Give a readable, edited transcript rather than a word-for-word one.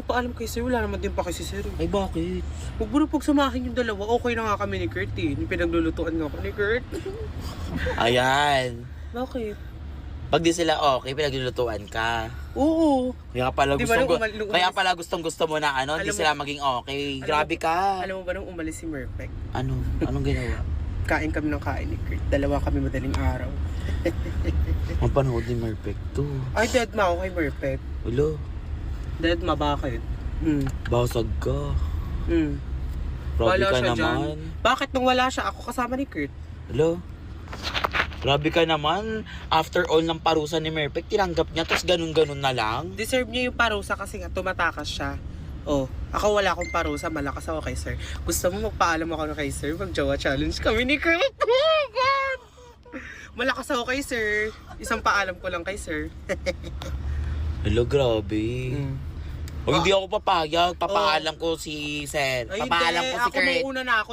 paalam kay sir, wala naman din pa kasi sir. Ay, bakit? Huwag mo na pagsamahin yung dalawa. Okay na nga kami ni Kurt eh. Yung pinaglulutuan nga ako ni Kurt. Ayan. Bakit? Pag di sila okay, pinaglulutuan ka. Oo. Kaya pala Di ba gustong gusto mo na ano, hindi sila maging okay. Grabe ka. Alam mo ba nung umalis si Murpec? Ano? Anong ginawa? Kain kami ng kain ni Kurt. Dalawa kami madaling araw. Mapanood ni Merpek to. Ay, dead ma ako kay Murpec. Ulo, Dead ma, bakit? basag ka. Grabe Wala ka siya dyan. naman. Bakit nung wala siya, ako kasama ni Kurt? Ulo, grabe ka naman. After all ng parusa ni Merpek, tinanggap niya, tapos ganun-ganun na lang. Deserve niya yung parusa kasi nga tumatakas siya. Oh, ako wala akong parusa, malakas ako kay sir. Gusto mo magpaalam ako na kay sir, mag-jowa challenge kami ni Kurt. Oh God! Malakas ako kay sir. Isang paalam ko lang kay sir. Hello, grabe. O hindi ako papayag, papaalam ko si Sir. Ay, Papaalam hindi. ko si Ako Kurt. mauna na ako.